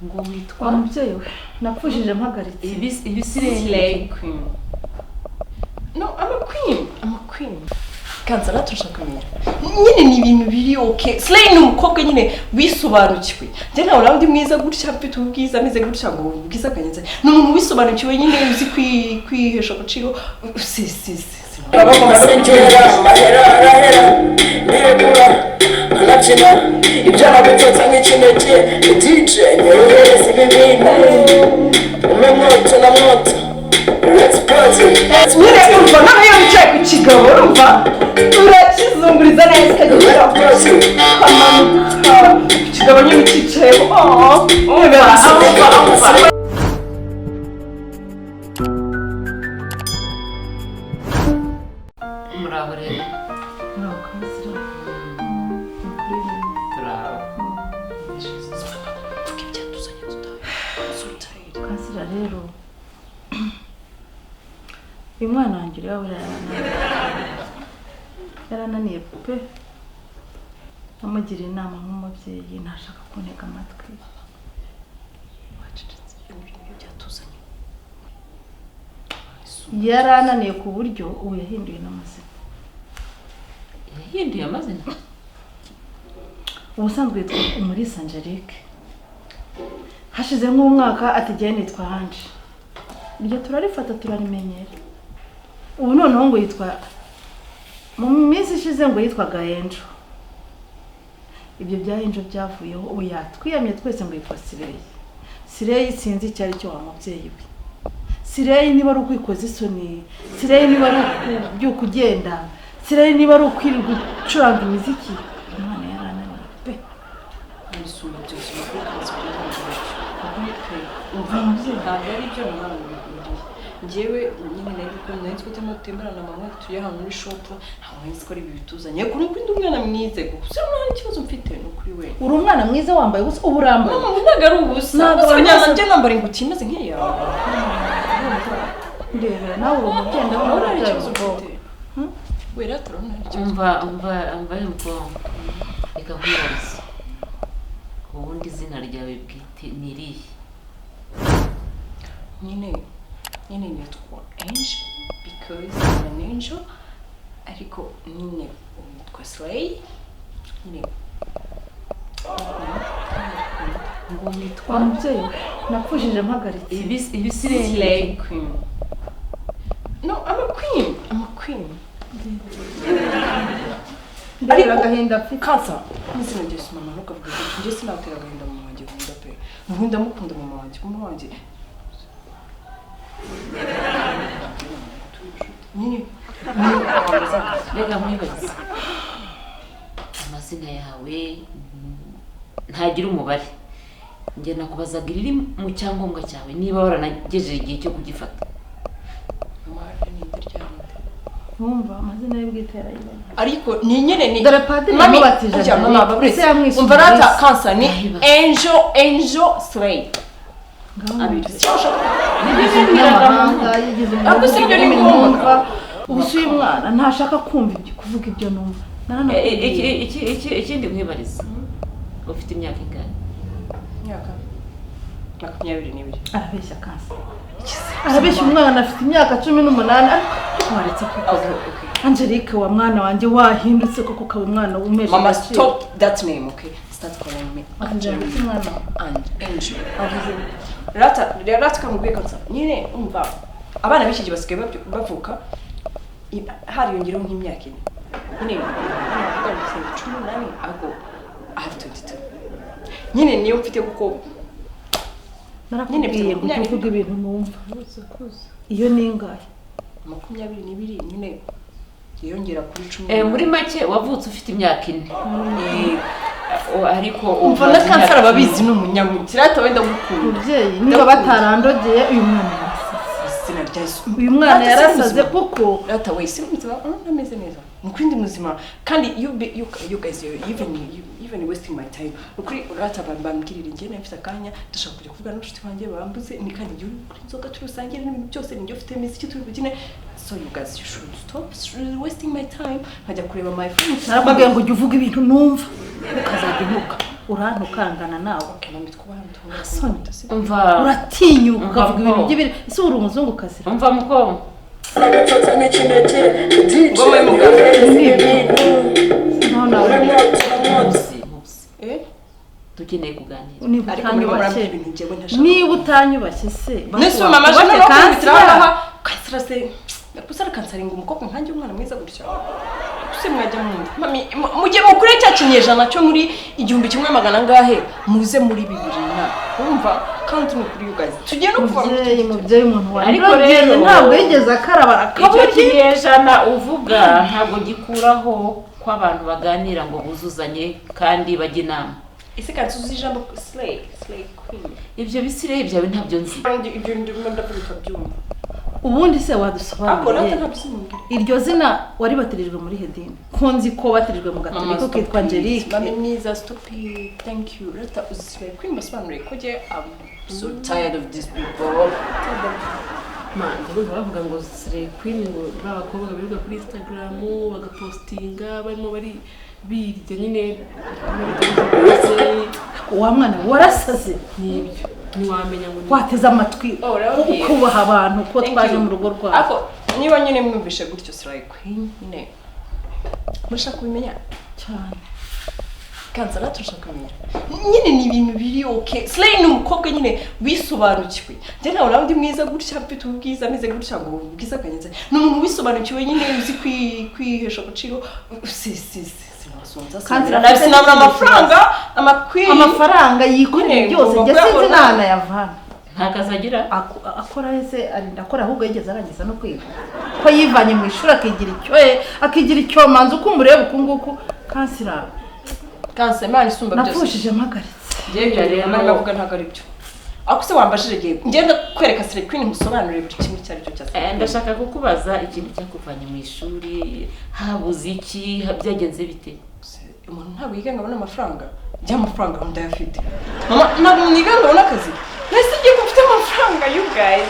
ngo witwa umubyeyi we napfushije mpagaritse ibi slayqueen. No, I'm a queen. Kanza turashaka kumenya. Nyine ni ibintu biri okay. Slay ni umukobwa nyine wisobanukiwe. Je nawe urandi mwiza gutya mfite ubwiza meze gutya ngo ubwiza kanyenze. Ni umuntu wisobanukiwe nyine uzi kwihesha agaciro. Baba senjera mahera rahera nirekura alachina ibyana bitotsa nk'ikinege DJ nyoye sibibina umemoto na moto let's party Mwire umva nawe yicaye ku kigabo urumva urakizunguriza neza kagera amanuka kigabo nyine cyicaye muraho rero Kansira rero uyu mwana wanjye uri wawe yarananiye pe amugira inama nk'umubyeyi ntashaka kuntega amatwi yarananiye ku buryo ubu yahinduye n'amazina. yahinduye amazina ubusanzwe yitwa Umulisa Angelique hashize nk'umwaka atigeye nitwa Hanje iryo turarifata turarimenyera ubu noneho ngo yitwa mu minsi ishize ngo yitwaga Enjo ibyo bya Enjo byavuyeho ubu yatwiyamye twese ngo yitwa Sireyi sinzi icyo ari cyo wa mubyeyi we Sireyi niba ari ukwikoza isoni Sireyi niba ari ukubyuka ugenda Sireyi niba ari ukwirirwa ucuranga imiziki umwana yarananiye pe Nisuma byose ntabwo ari byo mwana njyewe nyine nari nzi ko turimo gutemberana mama tujya ahantu muri shop ntabwo nzi ko ari ibi bituzanye kuri ndi umwana mwize gusa nta kibazo mfite no kuri we uri umwana mwiza wambaye gusa ubu urambaye ntabwo ari ubusa ntabwo njye nambara ingutiya imeze nk'iyawe ndebera nawe uri umubyeyi ndabona ari ikibazo ufite wera turabona ari ikibazo umva y'umukobwa reka nkwibarize ubundi izina ryawe bwite ni irihe nyine nitwa Angel because I'm an angel ariko nyine nitwa Slay nyine ngo witwa umubyeyi we napfushije mpagaritse ibi slayqueen. No, I'm a queen. ndabira agahinda afite Kansa nizina Yesu mama nukavuga ngo njye sinatera agahinda mu wanjye nkunda pe nkunda mukunda mama wanjye nyine reka nkwibarize amazina yawe ntagira umubare njye nakubazaga iriri mu cyangombwa cyawe niba waranagejeje igihe cyo kugifata wumva amazina y'ubwite yarayibona ariko ni nyine ni dore padiri yamubatije umva rata Kansa ni Angel Slay abiri yigize umwana ubusuye umwana ntashaka kumva ibyo kuvuga ibyo numva ikindi nkwibariza ufite imyaka ingana imyaka 22 arabeshya Kansa arabeshya umwana afite imyaka 18 waretse ko Angelique wa mwana wanjye wahindutse koko kawe umwana umeshe mama stop that name okay start calling me Angelique mwana and Angel rata kamubwiye Kansa nyine umva abana b'iki gihe basigaye bavuka hariyongereho nk'imyaka ine nyine navuga ngo 18 ago I have 22 nyine niyo mfite kuko narakubwiye ngo tuvuge ibintu numva iyo ningaye 22 nyine yongera kuri 10 muri make wavutse ufite imyaka 4 ariko umva na Kansara babizi n'umunyamukira atawenda gukunda umubyeyi niba batarandogeye uyu mwana izina rya Yesu uyu mwana yarasaze kuko rata we simutse ameze neza mukwindi muzima kandi you guys even wasting my time ukuri rata bambwirira njye nafite akanya ndashaka kujya kuvuga n'unshuti wanjye bambuze ni kandi gihe kuri nzoga turusangire n'ibintu byose ninjye ufite muziki turi bugine so you guys you should stop wasting my time nkajya kureba my friends narababwiye ngo ujye uvuga ibintu numva ukazajya uvuga urantukangana nawe mami twubahana Soni. umva uratinyuka Umva ukavuga ibintu mukobwa. by'ibiri ese uri umuzungukazi umva mukobwa nagafata nk'ikinege DJ Ngoma y'umugabo. naho nawe musi dukeneye kuganira niba ariko muri murambye utanyubashye ibintu njyewe ntashaka niba utanyubashye se nese mama je no kwitiraho kansira se kusara kansaringa umukobwa nkanjye umwana mwiza gutya se mwajya mu mami mujye mukure cya kinyejana cyo muri 1100 ngahe muze muri 2000 urumva kandi mukuri you guys tugiye no kuva mubyeyi umuntu wari Ariko rero ntabwo yigeze akaraba icyo akabuye kinyejana uvuga ntabwo gikuraho ko abantu baganira ngo buzuzanye kandi bajye inama ese kansuzi ijambo slay queen ibyo bisire byawe ntabyo nzi kandi ibyo ndimo ndavuga byumva ubundi se ako wadusobanuriye nata ntabisimumbira iryo zina wari batirijwe muri hedini kunzi ko batirijwe mu gatolika kitwa Angelique mami mwiza stupid thank you rata slay queen basobanuriye ko je I'm so tired of these people man ndabona bavuga ngo slayqueen ngo babakobwa biruka kuri Instagram bagapostinga barimo bari birya nyine wa mwana warasaze nibyo ntiwamenya ngo wateze amatwi urababwiye. kubaha abantu ko Thank twaje you. mu rugo rwabo ako niba nyine mwumvishe gutyo slay queen nyine mushaka kubimenya cyane kansara turashaka kumenya nyine ni ibintu biri okay slay ni umukobwa nyine wisobanukiwe njye nawe urabona mwiza gutya mfite ubwiza ameze gutya ngo ubwiza kanyenze ni umuntu wisobanukiwe nyine uzi kwihesha agaciro Kansara sinabona amafaranga yikoreye byose njye sinzi n'ahantu ayavana nta kazi agira akora ese arinda akora ahubwo yigeze arangiza no kwiga ko yivanye mu ishuri akigira icyo manza uko umureba uku nguku kansira Imana isumba byose napfushije mpagaritse njye rero navuga ntago ari byo ako se wambajije giye ngenda kwereka slayqueen musobanurire buri kimwe cyari cyo cyase ndashaka kukubaza ikintu cyakuvanye mu ishuri habuze iki byagenze bite umuntu ntabwo yiga ngo abone amafaranga y'amafaranga ndayafite mama ntabwo mwiga ngo abone akazi nese igiye gufite amafaranga you guys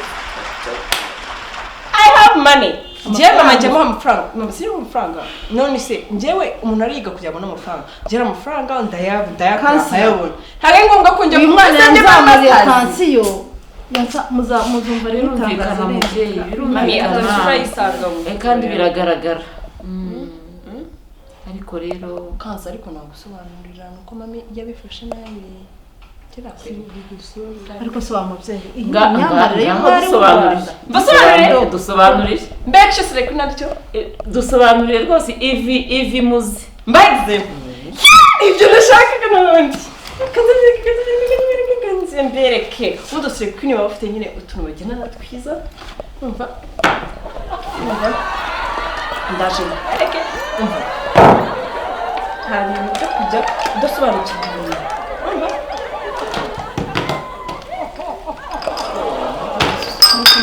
I have money njyewe mama njye muha amafaranga mama si amafaranga none se njyewe umuntu ariga kugira ngo abone amafaranga njyewe amafaranga ndayabona ntabwo ari ngombwa ko njye uyu mwana yanzamuriye tansiyo muzumva rero birumvikana mubyeyi mami birumvikana yisanga kandi biragaragara ariko rero kansa ariko nagusobanurira nuko mami yabifashe nabi ariko se wa mubyeyi imyambarire y'umwari dusobanurire mbese slayqueen aricyo dusobanurire rwose ivi muzi mbagize ibyo ndashakaga n'abandi kanze mbereke ubundi slayqueen baba bafite nyine utuntu bagenera twiza umva ndaje mbereke umva nta bintu byo kujya udasobanukirwa ibintu umva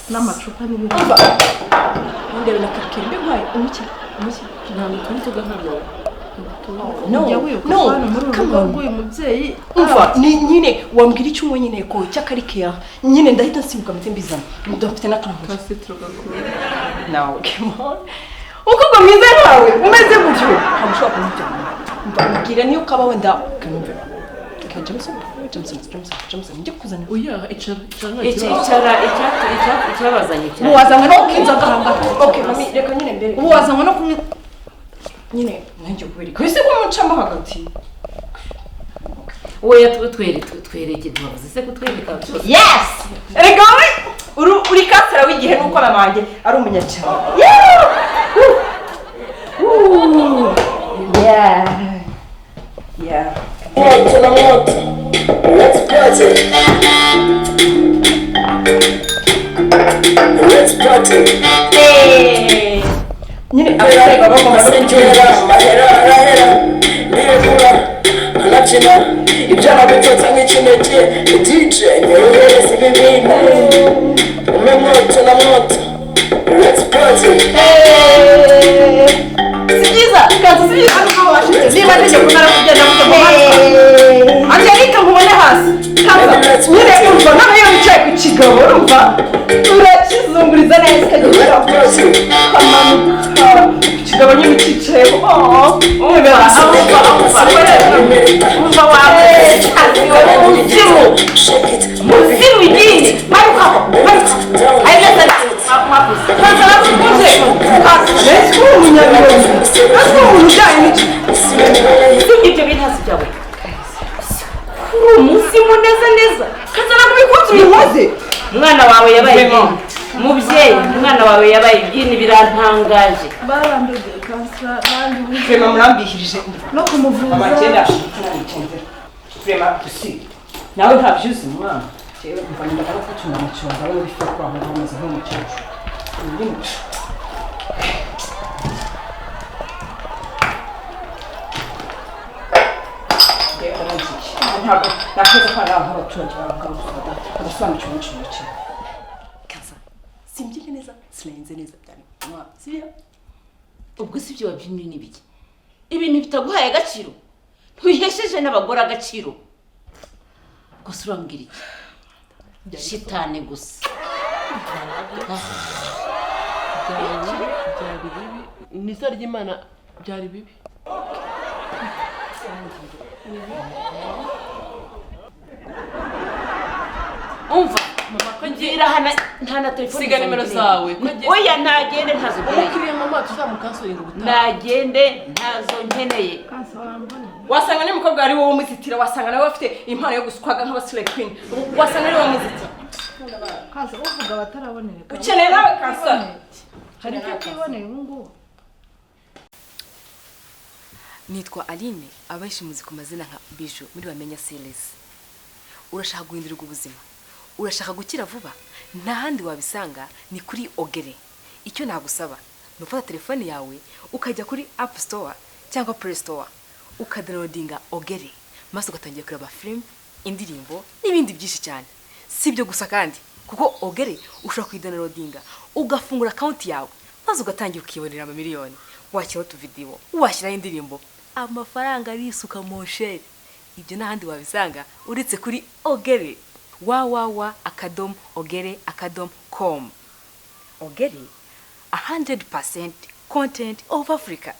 n'amacupa n'ibindi ndebe na karikeri mbe nkwaye umuki ntabwo turi tuga hano ujya wibuka hano muri uru rugo rw'uyu mubyeyi umva ni nyine wambwira icyo unywa nyine ko cy'akarikeya nyine ndahita nsibuka mite mbizana ndafite n'akantu kasitiro gakuru nawe umukobwa mwiza nawe umeze gutyo ntabwo ushobora kumujyana mbwira niyo kaba wenda ukamwumvira Johnson njye kuzana oya icara icyabazanye cyane wazanywe no kukinzaga hagati okay mami reka nyine mbere ubu wazanywe no kumwe nyine nanjye kubereka ese ko mucamo hagati oya twereke ntibavuze se kutwereka byose yes reka uri kansera w'igihe nuko mama wanjye ari umunyacyaro yeah moto na moto let's party nyine abasega bagomba asinjira mahera arahera nibura anakina ibyana bitotsa nk'ikinege DJ nyohereza ibibintu ume moto na moto let's party si byiza kazi si byiza nuko washyize niba ntegeko narakugenda mujya mu matwa Angelique nkubone hasi kaza nyine urumva nawe iyo wicaye ku kigabo urumva urakizunguriza neza ukagenda kamanuka kigabo nyine cyicayeho umva wawe umuzimu igini marukaho ayigeze mwakuze kaza nakuze ese umunyabirori ese umuntu ujyanye n'iki ibyo bintu byawe umuzimu neza kaza nakubikutse umuhoze umwana wawe yabaye igini mubyeyi umwana wawe yabaye igini birantangaje barambegeye kansa bandi Frema murambihirije no kumuvuza amagenda Frema tusi nawe ntabyuzi umwana jewe mva ndakara kucyuma mu cyonga we bifa kwa mu maze nko mu cyacu ntabwo nakoze kwa naho abaturage baramugaruka abasobanukira umuco cyo kansa simbyike neza sinenze neza cyane sibyo ubwo si byo wabyinira n'ibiki ibintu bitaguhaye agaciro ntwihesheje n'abagore agaciro gusa urambwira iki shitane gusa byari bibi nisa ry'Imana byari bibi umva ngira hana nta na telefone siga nimero zawe oya ntagende ntazo umukiriya mama tuzamukansoringa ubutaha ntagende ntazo nkeneye kansa wambona wasanga n'umukobwa ari wowe umuzitira wasanga nawe afite impano yo guswaga nk'aba slayqueen wasanga ari wowe umuzitira kansa uvuga bataraboneka ukeneye nawe kansa hari icyo kwibonera ubu ngubu nitwa Aline abenshi muzi ku mazina nka Bijou muri Bamenya Series. Urashaka guhindurirwa ubuzima, urashaka gukira vuba, nta handi wabisanga ni kuri Ogere. Icyo nagusaba ni ufata telefone yawe ukajya kuri App Store cyangwa Play Store ukadownloadinga Ogere maze ugatangira kureba film, indirimbo n'ibindi byinshi cyane. Sibyo gusa kandi kuko Ogere ushobora kuyidownloadinga ugafungura account yawe maze ugatangira ukibonera amamiliyoni. Washyiraho utuvideo, washyiraho indirimbo, amafaranga arisuka mu share. Ibyo n'ahandi wabisanga uretse kuri Ogere. www.ogere.com. Ogere, 100% content of Africa.